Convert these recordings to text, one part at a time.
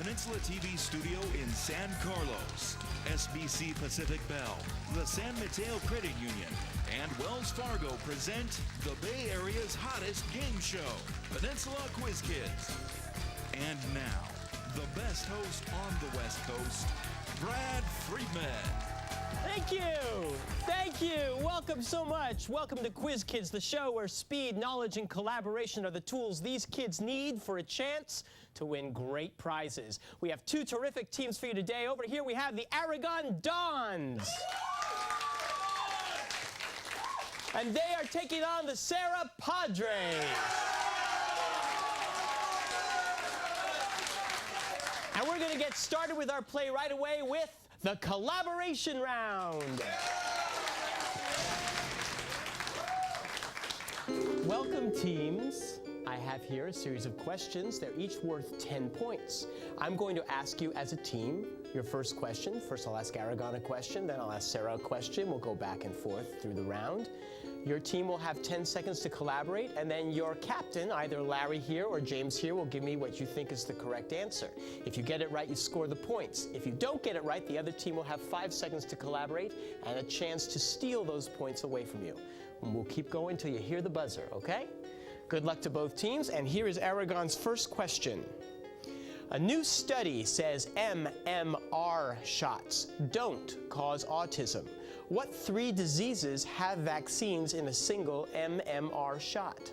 Peninsula TV studio in San Carlos, SBC Pacific Bell, the San Mateo Credit Union, and Wells Fargo present the Bay Area's hottest game show, Peninsula Quiz Kids. And now, the best host on the West Coast, Brad Friedman. Thank you. Thank you. Welcome so much. Welcome to Quiz Kids, the show where speed, knowledge, and collaboration are the tools these kids need for a chance to win great prizes. We have two terrific teams for you today. Over here we have the Aragon Dons. And they are taking on the Serra Padres. And we're going to get started with our play right away with the collaboration round. Welcome, teams. I have here a series of questions. They're each worth 10 points. I'm going to ask you as a team your first question. First, I'll ask Aragon a question, then I'll ask Serra a question. We'll go back and forth through the round. Your team will have 10 seconds to collaborate, and then your captain, either Larry here or James here, will give me what you think is the correct answer. If you get it right, you score the points. If you don't get it right, the other team will have 5 seconds to collaborate and a chance to steal those points away from you. And we'll keep going until you hear the buzzer, okay? Good luck to both teams, and here is Aragon's first question. A new study says MMR shots don't cause autism. What 3 diseases have vaccines in a single MMR shot?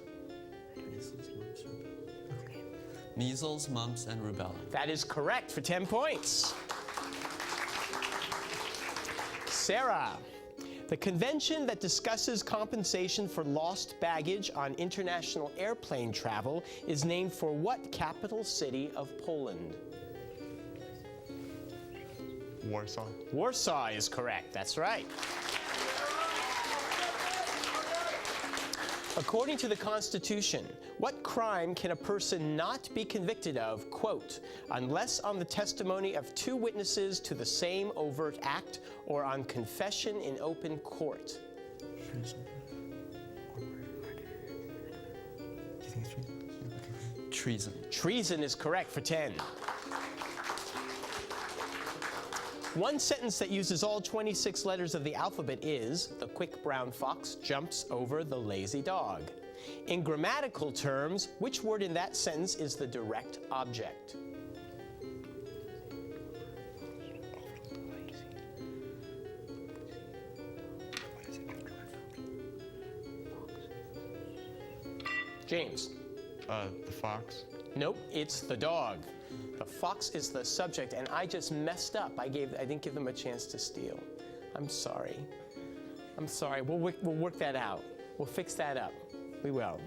Measles, mumps, and rubella. That is correct for 10 points. Serra, the convention that discusses compensation for lost baggage on international airplane travel is named for what capital city of Poland? Warsaw. Warsaw is correct. That's right. According to the Constitution, what crime can a person not be convicted of, quote, unless on the testimony of 2 witnesses to the same overt act or on confession in open court? Treason. Treason is correct for 10. One sentence that uses all 26 letters of the alphabet is, the quick brown fox jumps over the lazy dog. In grammatical terms, which word in that sentence is the direct object? James. The fox. Nope, it's the dog. The fox is the subject, and I just messed up. I didn't give them a chance to steal. I'm sorry. I'm sorry. We'll work that out. We'll fix that up. We will.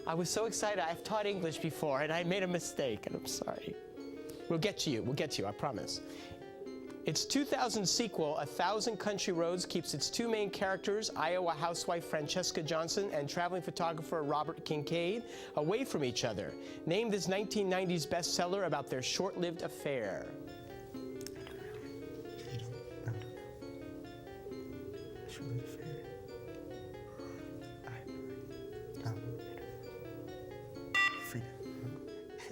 I was so excited. I've taught English before, and I made a mistake, and I'm sorry. We'll get to you. We'll get to you, I promise. Its 2000 sequel, 1,000 Country Roads, keeps its 2 main characters, Iowa housewife Francesca Johnson and traveling photographer Robert Kincaid, away from each other. Name this 1990s bestseller about their short-lived affair.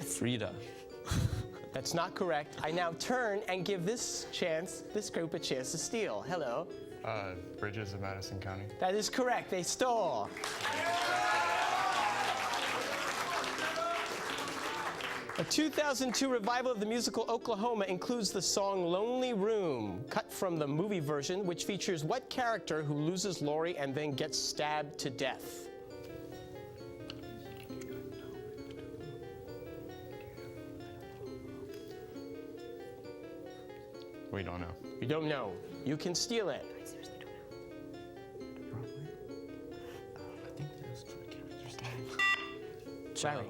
Frida. That's not correct. I now turn and give this group a chance to steal. Hello. Bridges of Madison County. That is correct. They stole. A 2002 revival of the musical Oklahoma includes the song Lonely Room, cut from the movie version, which features what character who loses Lori and then gets stabbed to death? We don't know. You don't know. You can steal it. I think there's Larry.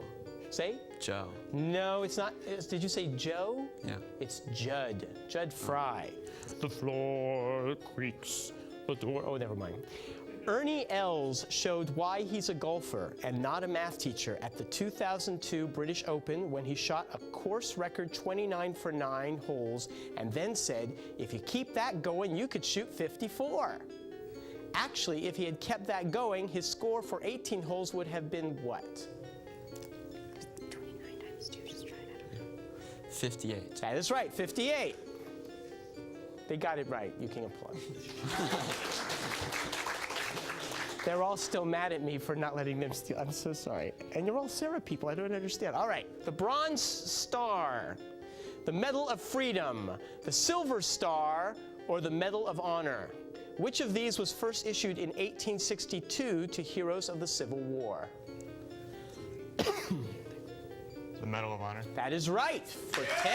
Say? Joe. No, it's not. Did you say Joe? Yeah. It's Judd. Judd Fry. The floor creaks. The door. Oh, never mind. Ernie Els showed why he's a golfer and not a math teacher at the 2002 British Open when he shot a course record 29 for 9 holes and then said, if you keep that going, you could shoot 54. Actually, if he had kept that going, his score for 18 holes would have been what? 59. 58. That is right, 58. They got it right. You can applaud. They're all still mad at me for not letting them steal. I'm so sorry. And you're all Serra people. I don't understand. All right. The Bronze Star, the Medal of Freedom, the Silver Star, or the Medal of Honor. Which of these was first issued in 1862 to heroes of the Civil War? The Medal of Honor. That is right, for 10.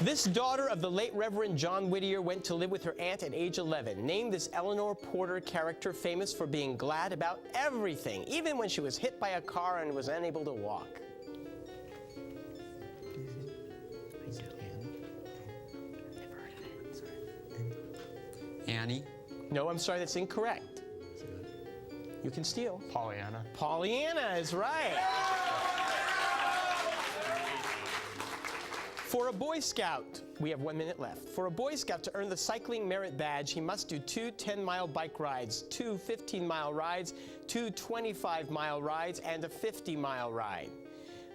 This daughter of the late Reverend John Whittier went to live with her aunt at age 11. Name this Eleanor Porter character famous for being glad about everything, even when she was hit by a car and was unable to walk. Annie. No, I'm sorry, that's incorrect. You can steal. Pollyanna. Pollyanna is right. For a Boy Scout, we have 1 minute left. For a Boy Scout to earn the Cycling Merit Badge, he must do 2 10-mile bike rides, 2 15-mile rides, 2 25-mile rides, and a 50-mile ride.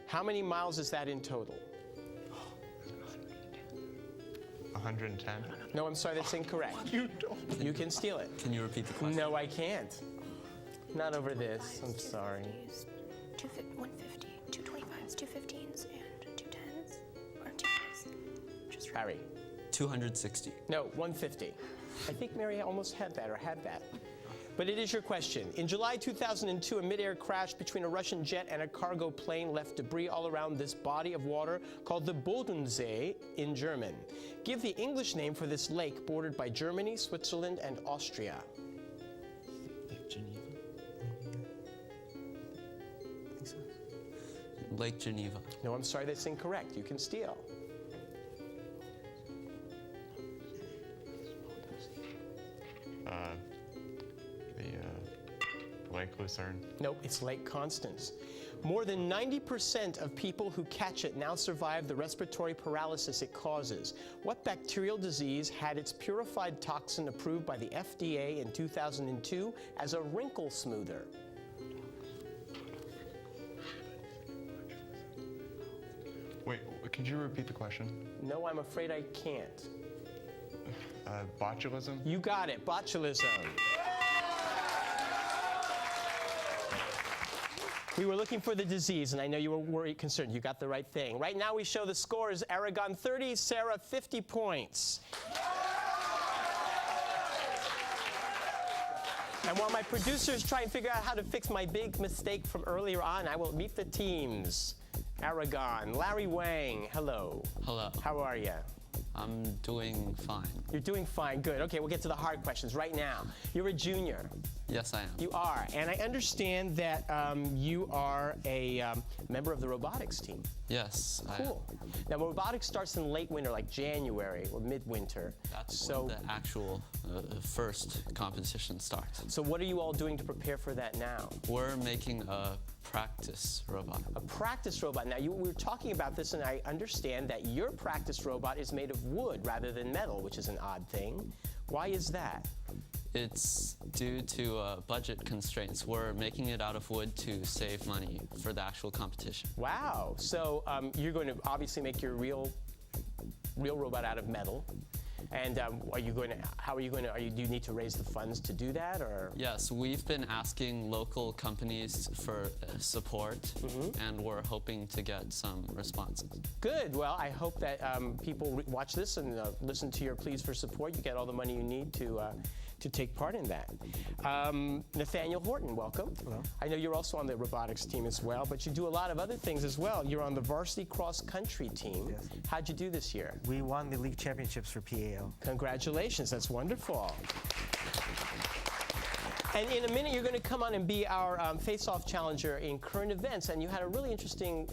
How many miles is that in total? 110. No, I'm sorry, that's incorrect. You don't. You can steal it. Can you repeat the question? No, I can't. Not over this. I'm sorry. 150, 225s, 215s, and 210s, or 210s. Just Harry. 260. No, 150. I think Mary almost had that or had that. But it is your question. In July 2002, a mid-air crash between a Russian jet and a cargo plane left debris all around this body of water called the Bodensee in German. Give the English name for this lake bordered by Germany, Switzerland, and Austria. Lake Geneva. Lake Geneva. No, I'm sorry, that's incorrect. You can steal. Lake Lucerne. Nope, it's Lake Constance. More than 90% of people who catch it now survive the respiratory paralysis it causes. What bacterial disease had its purified toxin approved by the FDA in 2002 as a wrinkle smoother? Wait, could you repeat the question? No, I'm afraid I can't. Botulism? You got it, botulism. We were looking for the disease, and I know you were worried, concerned. You got the right thing. Right now we show the scores. Aragon 30, Serra 50 points. And while my producers try and figure out how to fix my big mistake from earlier on, I will meet the teams. Aragon, Larry Wang, hello. Hello. How are you? I'm doing fine. You're doing fine, good. Okay, we'll get to the hard questions right now. You're a junior. Yes, I am. You are, and I understand that you are a member of the robotics team. Yes, I am. Cool. Now, robotics starts in late winter, like January or midwinter. That's so. when the actual first competition starts. So, what are you all doing to prepare for that now? We're making a practice robot. A practice robot. Now, we were talking about this, and I understand that your practice robot is made of wood rather than metal, which is an odd thing. Why is that? It's due to budget constraints. We're making it out of wood to save money for the actual competition. Wow. So you're going to obviously make your real robot out of metal. And are you going to? How are you going to? Do you need to raise the funds to do that, or? Yes, we've been asking local companies for support, and we're hoping to get some responses. Good. Well, I hope that people watch this and listen to your pleas for support. You get all the money you need to take part in that. Nathaniel Horton, welcome. Hello. I know you're also on the robotics team as well, but you do a lot of other things as well. You're on the varsity cross-country team. Yes. How'd you do this year? We won the league championships for PAL. Congratulations, that's wonderful. And in a minute, you're going to come on and be our face-off challenger in current events, and you had a really interesting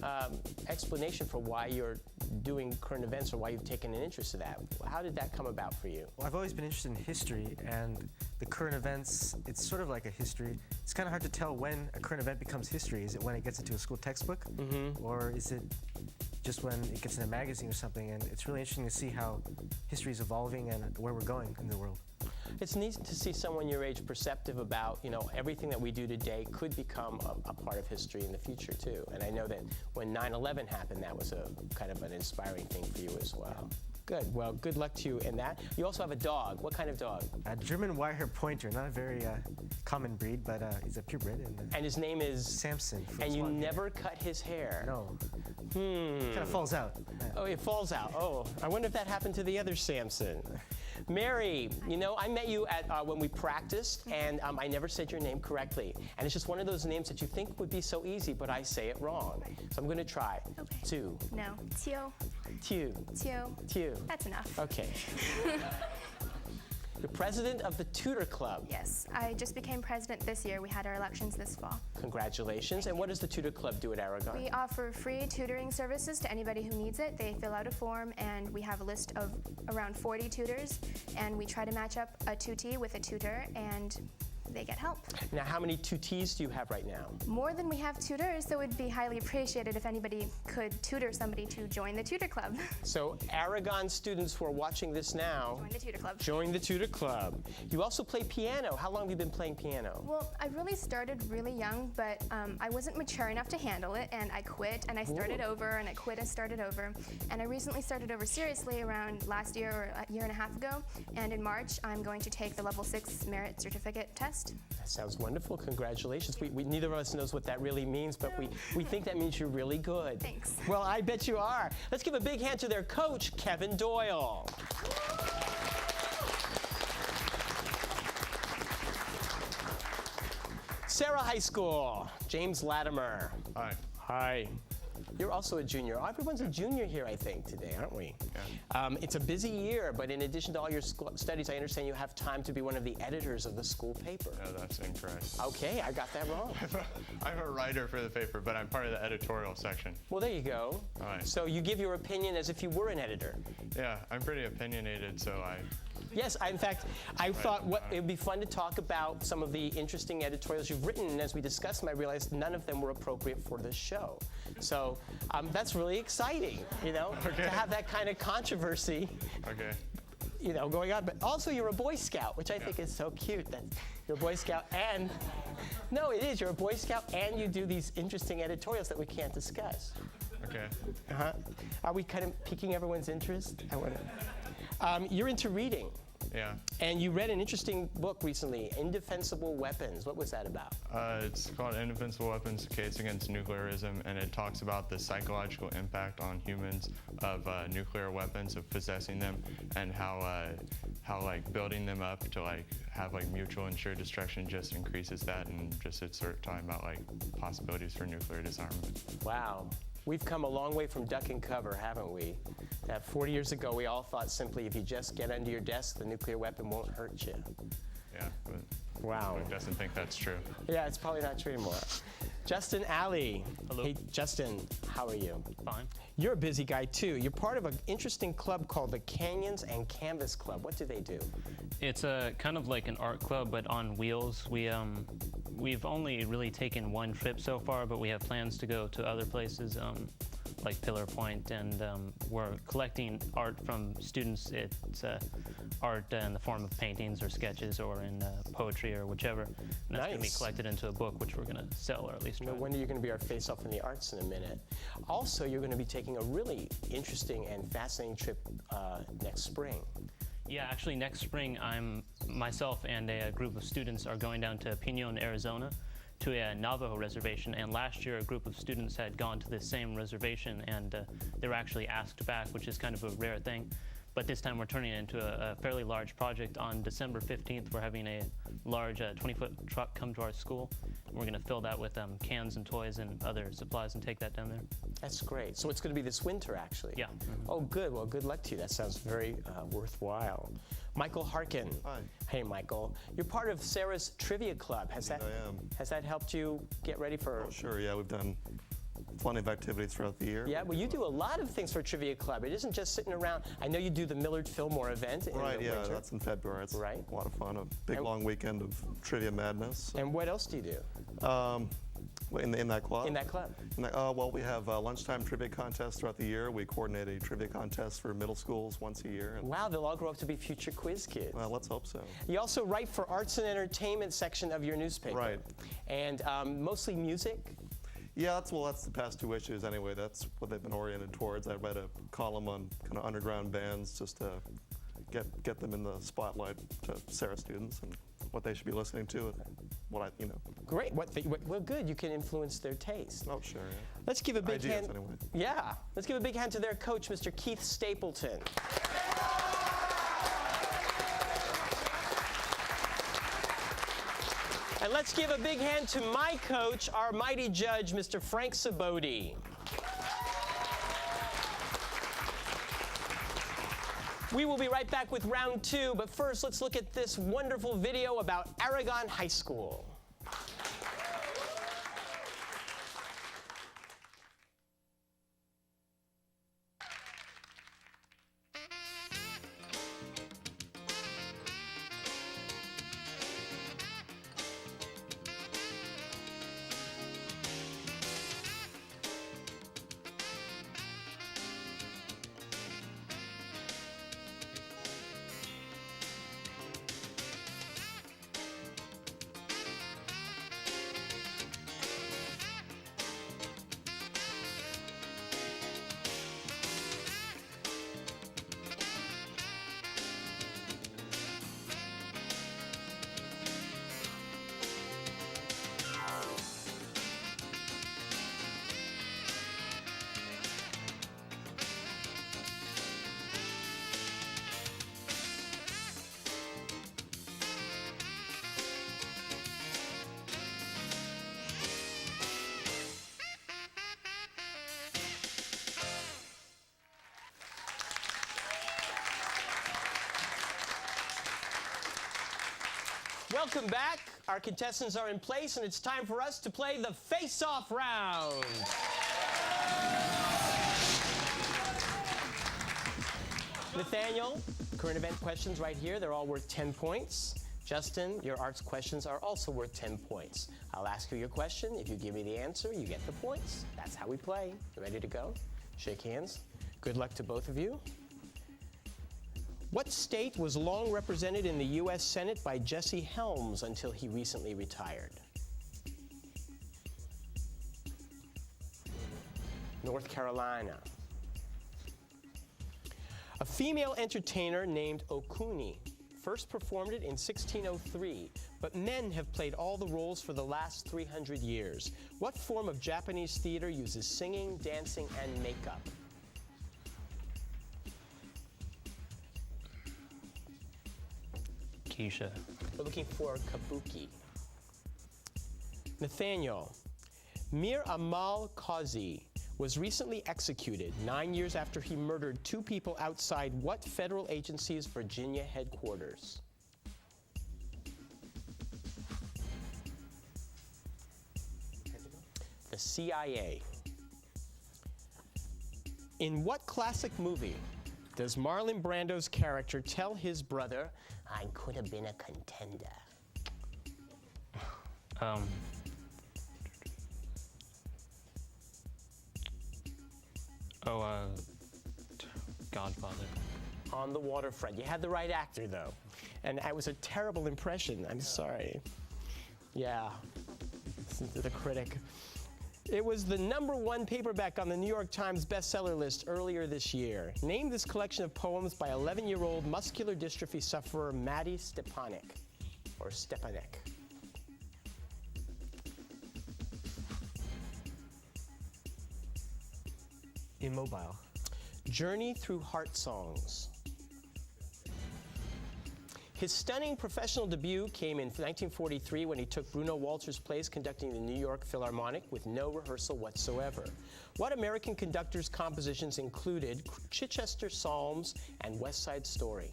explanation for why you're doing current events or why you've taken an interest in that. How did that come about for you? Well, I've always been interested in history, and the current events, it's sort of like a history. It's kind of hard to tell when a current event becomes history. Is it when it gets into a school textbook, or is it just when it gets in a magazine or something? And it's really interesting to see how history is evolving and where we're going in the world. It's neat to see someone your age perceptive about, everything that we do today could become a part of history in the future too. And I know that when 9/11 happened, that was a kind of an inspiring thing for you as well. Good. Well, good luck to you in that. You also have a dog. What kind of dog? A German Wirehair Pointer, not a very common breed, but he's a purebred. And his name is? Samson. And you never cut his hair? No. Kind of falls out. Oh, it falls out. Oh, I wonder if that happened to the other Samson. Mary, I met you at when we practiced, and I never said your name correctly. And it's just one of those names that you think would be so easy, but I say it wrong. So I'm going to try. Okay. Tu. No. Tio. Tu. Tio. Tu. That's enough. Okay. You're president of the Tutor Club. Yes, I just became president this year. We had our elections this fall. Congratulations. And what does the Tutor Club do at Aragon? We offer free tutoring services to anybody who needs it. They fill out a form, and we have a list of around 40 tutors, and we try to match up a tutee with a tutor, and they get help. Now, how many tutees do you have right now? More than we have tutors, so it would be highly appreciated if anybody could tutor somebody to join the Tutor Club. So Aragon students who are watching this now, Join the Tutor Club. join the Tutor Club. You also play piano. How long have you been playing piano? Well, I really started really young, but I wasn't mature enough to handle it, and I quit, and I started over, and I quit, and started over. And I recently started over seriously around last year or a year and a half ago, and in March, I'm going to take the level 6 merit certificate test. That sounds wonderful. Congratulations. We neither of us knows what that really means, but we think that means you're really good. Thanks. Well, I bet you are. Let's give a big hand to their coach, Kevin Doyle. Serra High School, James Latimer. Hi. Hi. You're also a junior. Everyone's a junior here, I think, today, aren't we? Yeah. It's a busy year, but in addition to all your studies, I understand you have time to be one of the editors of the school paper. No, that's incorrect. Okay, I got that wrong. I'm a writer for the paper, but I'm part of the editorial section. Well, there you go. All right. So you give your opinion as if you were an editor. Yeah, I'm pretty opinionated, so Yes, in fact, I thought it would be fun to talk about some of the interesting editorials you've written, and as we discussed them, I realized none of them were appropriate for this show. So that's really exciting, Okay. to have that kind of controversy, Okay. going on. But also, you're a Boy Scout, which I think is so cute. That you're a Boy Scout, and no, it is. You're a Boy Scout, and you do these interesting editorials that we can't discuss. Okay. Are we kind of piquing everyone's interest? You're into reading. Yeah. And you read an interesting book recently, Indefensible Weapons. What was that about? It's called Indefensible Weapons: A Case Against Nuclearism, and it talks about the psychological impact on humans of nuclear weapons, of possessing them, and how like building them up to like have like mutual ensured destruction just increases that, and just it's sort of talking about like possibilities for nuclear disarmament. Wow. We've come a long way from duck and cover, haven't we? That 40 years ago, we all thought simply if you just get under your desk, the nuclear weapon won't hurt you. Yeah, but Wow. who doesn't think that's true? Yeah, it's probably not true anymore. Justin Alley. Hello. Hey, Justin, how are you? Fine. You're a busy guy, too. You're part of an interesting club called the Canyons and Canvas Club. What do they do? It's a kind of like an art club, but on wheels. We've only really taken one trip so far, but we have plans to go to other places, like Pillar Point, and we're collecting art from students. It's art in the form of paintings or sketches or in poetry or whichever. And that's going to be Nice. collected into a book, which we're going to sell or at least try. No wonder you're going to be our face-off in the arts in a minute. Also, you're going to be taking a really interesting and fascinating trip next spring. Yeah, actually, next spring, myself and a group of students are going down to Pinon, Arizona, to a Navajo reservation. And last year, a group of students had gone to the same reservation, and they were actually asked back, which is kind of a rare thing. But this time, we're turning it into a fairly large project. On December 15th, we're having a large 20-foot truck come to our school. We're going to fill that with cans and toys and other supplies and take that down there. That's great. So it's going to be this winter, actually. Yeah. Oh, good. Well, good luck to you. That sounds very worthwhile. Michael Harkin. Hi. Hey, Michael. You're part of Sarah's Trivia Club. I am. Has that helped you get ready for? Oh, sure, yeah, we've done plenty of activities throughout the year. Yeah, well, you do a lot of things for Trivia Club. It isn't just sitting around. I know you do the Millard Fillmore event in Right, the yeah, winter. that's in February. It's Right. a lot of fun, a big And- long weekend of trivia madness. And what else do you do? In that club? In that club. Well, we have lunchtime trivia contests throughout the year. We coordinate a trivia contest for middle schools once a year. Wow, they'll all grow up to be future quiz kids. Well, let's hope so. You also write for arts and entertainment section of your newspaper. Right. And mostly music. Yeah, that's the past 2 issues anyway. That's what they've been oriented towards. I write a column on kind of underground bands just to get them in the spotlight to Serra students and what they should be listening to, Great. Well, good. You can influence their taste. Oh, sure. Yeah. Let's give a big Ideas, hand. anyway. Yeah. Let's give a big hand to their coach, Mr. Keith Stapleton. And let's give a big hand to my coach, our mighty judge, Mr. Frank Sabodi. We will be right back with round 2, but first let's look at this wonderful video about Aragon High School. Welcome back. Our contestants are in place, and it's time for us to play the face-off round. Nathaniel, current event questions right here. They're all worth 10 points. Justin, your arts questions are also worth 10 points. I'll ask you your question. If you give me the answer, you get the points. That's how we play. You ready to go? Shake hands. Good luck to both of you. What state was long represented in the U.S. Senate by Jesse Helms until he recently retired? North Carolina. A female entertainer named Okuni first performed it in 1603, but men have played all the roles for the last 300 years. What form of Japanese theater uses singing, dancing, and makeup? Keisha. We're looking for kabuki. Nathaniel, Mir Amal Qazi was recently executed 9 years after he murdered 2 people outside what federal agency's Virginia headquarters? The CIA. In what classic movie does Marlon Brando's character tell his brother, "I could have been a contender"? Godfather. On the Waterfront. You had the right actor, though. And it was a terrible impression. I'm sorry. Yeah. Listen to the critic. It was the #1 paperback on the New York Times bestseller list earlier this year. Name this collection of poems by 11-year-old muscular dystrophy sufferer Maddie Stepanek, or Stepanek. Immobile. Journey Through Heart Songs. His stunning professional debut came in 1943 when he took Bruno Walter's place conducting the New York Philharmonic with no rehearsal whatsoever. What American conductor's compositions included Chichester Psalms and West Side Story?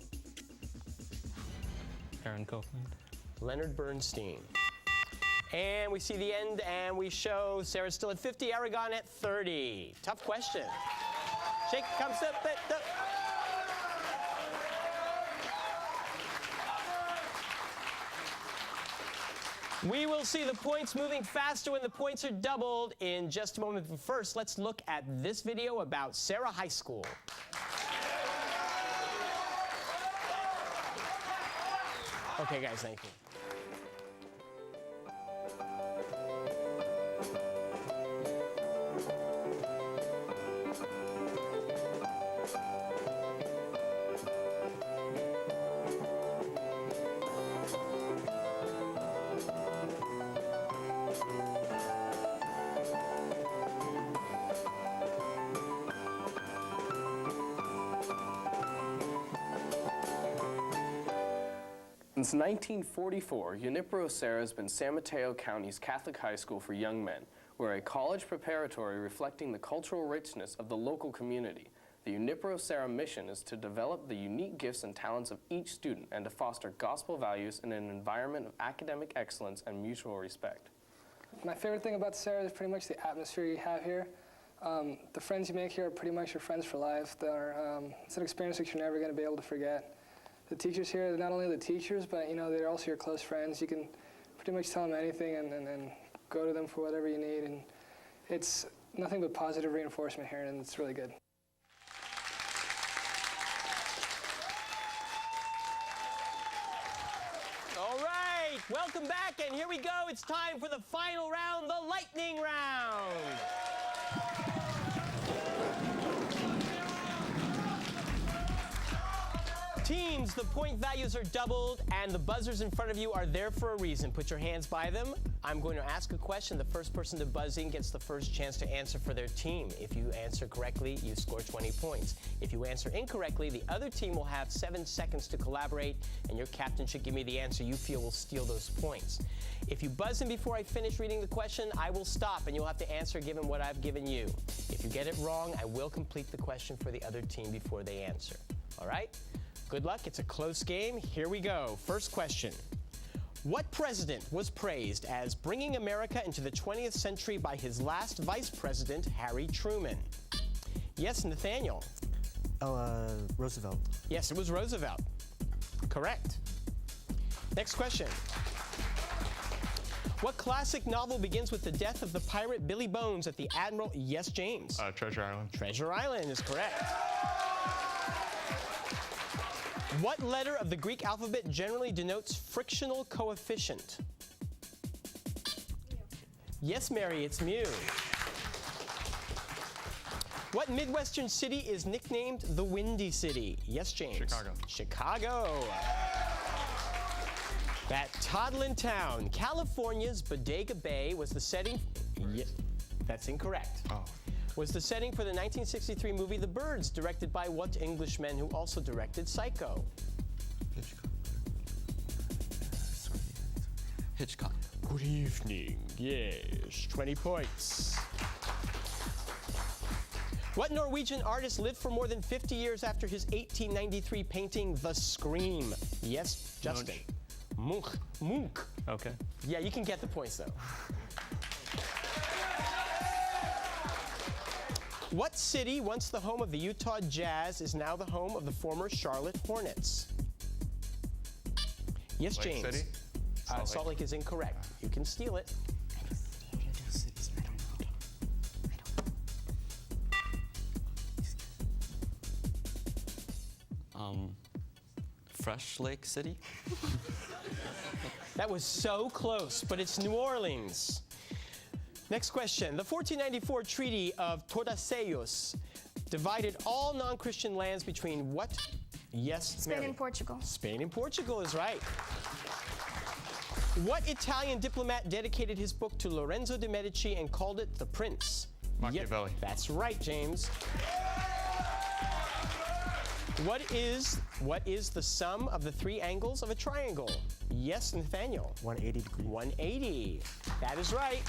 Aaron Copland. Leonard Bernstein. And we see the end, and we show Sarah's still at 50, Aragon at 30. Tough question. Shake, comes up. We will see the points moving faster when the points are doubled in just a moment. But first, let's look at this video about Serra High School. Okay, guys, thank you. Since 1944, Junipero Serra has been San Mateo County's Catholic high school for young men. We're a college preparatory reflecting the cultural richness of the local community. The Junipero Serra mission is to develop the unique gifts and talents of each student and to foster gospel values in an environment of academic excellence and mutual respect. My favorite thing about Serra is pretty much the atmosphere you have here. The friends you make here are pretty much your friends for life. It's an experience that you're never going to be able to forget. The teachers here, they're not only the teachers, but they're also your close friends. You can pretty much tell them anything and go to them for whatever you need. And it's nothing but positive reinforcement here, and it's really good. All right, welcome back, and here we go. It's time for the final round, the lightning round. Teams, the point values are doubled, and the buzzers in front of you are there for a reason. Put your hands by them. I'm going to ask a question. The first person to buzz in gets the first chance to answer for their team. If you answer correctly, you score 20 points. If you answer incorrectly, the other team will have 7 seconds to collaborate, and your captain should give me the answer you feel will steal those points. If you buzz in before I finish reading the question, I will stop, and you'll have to answer given what I've given you. If you get it wrong, I will complete the question for the other team before they answer. All right? Good luck. It's a close game. Here we go. First question. What president was praised as bringing America into the 20th century by his last vice president, Harry Truman? Yes, Nathaniel. Roosevelt. Yes, it was Roosevelt. Correct. Next question. What classic novel begins with the death of the pirate Billy Bones at the Admiral? Yes, James. Treasure Island. Treasure Island is correct. What letter of the Greek alphabet generally denotes frictional coefficient? Yes, Mary, it's mu. What Midwestern city is nicknamed the Windy City? Yes, James. Chicago. Chicago. That Toddlin town, California's Bodega Bay, was the setting. That's incorrect. Oh. Was the setting for the 1963 movie The Birds, directed by what Englishman who also directed Psycho? Hitchcock. Good evening. Yes, 20 points. What Norwegian artist lived for more than 50 years after his 1893 painting The Scream? Yes, Justin. Munch. Okay. Yeah, you can get the points though. What city, once the home of the Utah Jazz, is now the home of the former Charlotte Hornets? Yes, Lake James. City? Salt Lake is incorrect. You can steal it. Fresh Lake City? That was so close, but it's New Orleans. Next question. The 1494 Treaty of Tordesillas divided all non-Christian lands between what? Yes, Spain Mary. and Portugal. Spain and Portugal is right. What Italian diplomat dedicated his book to Lorenzo de' Medici and called it The Prince? Machiavelli. That's right, James. What is the sum of the three angles of a triangle? Yes, Nathaniel. 180 degrees. 180. That is right.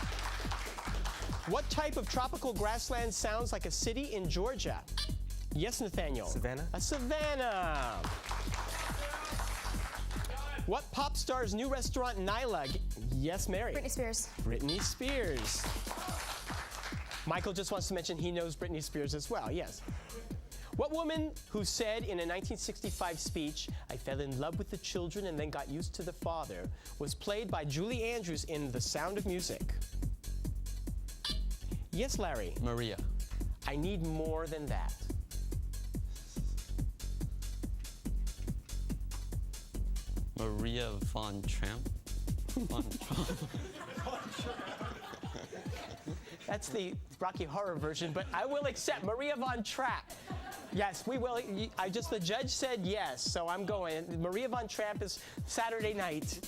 What type of tropical grassland sounds like a city in Georgia? Yes, Nathaniel. Savannah. A savanna. What pop star's new restaurant, Nyla? Yes, Mary. Britney Spears. Britney Spears. Michael just wants to mention he knows Britney Spears as well, yes. What woman who said in a 1965 speech, "I fell in love with the children and then got used to the father," was played by Julie Andrews in The Sound of Music? Yes, Larry. Maria. I need more than that. Maria von Tramp. That's the Rocky Horror version, but I will accept Maria von Trapp. Yes, we will. The judge said yes, so I'm going. Maria von Trapp is Saturday night.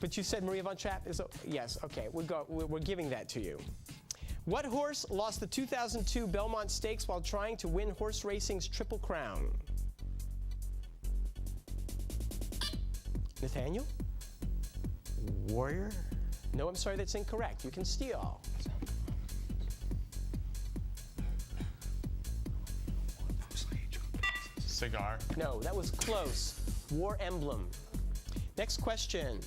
But you said Maria von Trapp is, yes, okay, we're giving that to you. What horse lost the 2002 Belmont Stakes while trying to win horse racing's Triple Crown? Nathaniel? Warrior? No, I'm sorry, that's incorrect. You can steal. Cigar. No, that was close. War Emblem. Next question.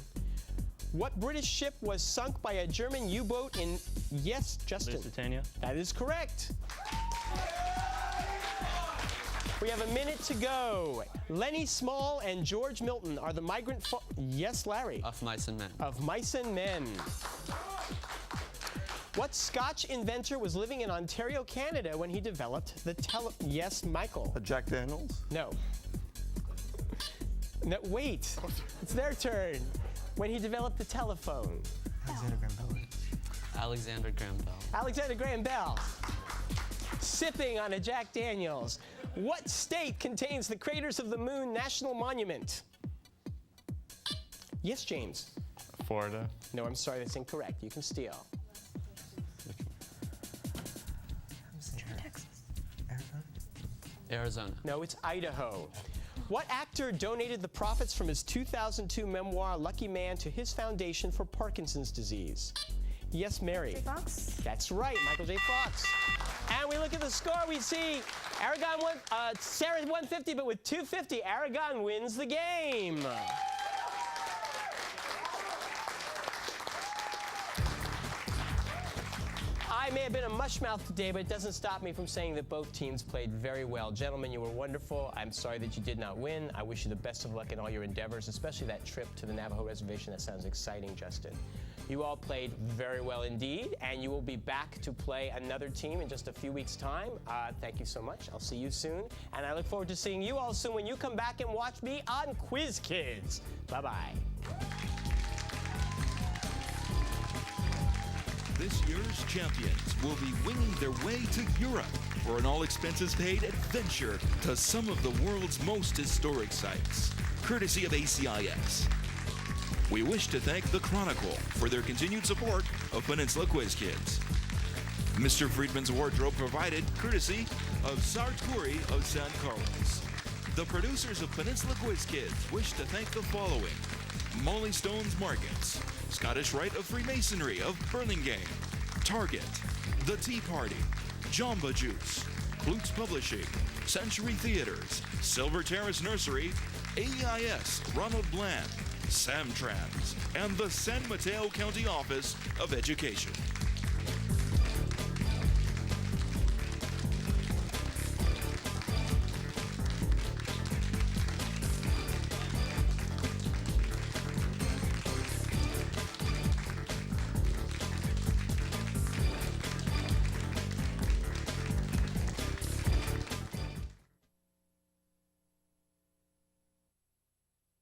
What British ship was sunk by a German U-boat in... Yes, Justin. Lusitania. That is correct. We have a minute to go. Lenny Small and George Milton are the migrant... Yes, Larry. Of Mice and Men. Of Mice and Men. What Scotch inventor was living in Ontario, Canada when he developed the Yes, Michael. Jack Daniels? No. No, wait. It's their turn. When he developed the telephone. Alexander Graham Bell. Alexander Graham Bell. Alexander Graham Bell. Sipping on a Jack Daniels. What state contains the Craters of the Moon National Monument? Yes, James. Florida. No, I'm sorry, that's incorrect. You can steal. Texas. Arizona. Arizona. No, it's Idaho. What actor donated the profits from his 2002 memoir, Lucky Man, to his foundation for Parkinson's disease? Yes, Mary. J. Fox? That's right, Michael J. Fox. And we look at the score, we see Aragon won, Serra 150, but with 250, Aragon wins the game. I may have been a mushmouth today, but it doesn't stop me from saying that both teams played very well. Gentlemen, you were wonderful. I'm sorry that you did not win. I wish you the best of luck in all your endeavors, especially that trip to the Navajo Reservation. That sounds exciting, Justin. You all played very well indeed, and you will be back to play another team in just a few weeks' time. Thank you so much. I'll see you soon, and I look forward to seeing you all soon when you come back and watch me on Quiz Kids. Bye-bye. This year's champions will be winging their way to Europe for an all-expenses-paid adventure to some of the world's most historic sites, courtesy of ACIS. We wish to thank The Chronicle for their continued support of Peninsula Quiz Kids. Mr. Friedman's wardrobe provided courtesy of Sartori of San Carlos. The producers of Peninsula Quiz Kids wish to thank the following: Molly Stone's Markets, Scottish Rite of Freemasonry of Burlingame, Target, The Tea Party, Jamba Juice, Klutz Publishing, Century Theaters, Silver Terrace Nursery, AEIS, Ronald Bland, Samtrans, and the San Mateo County Office of Education.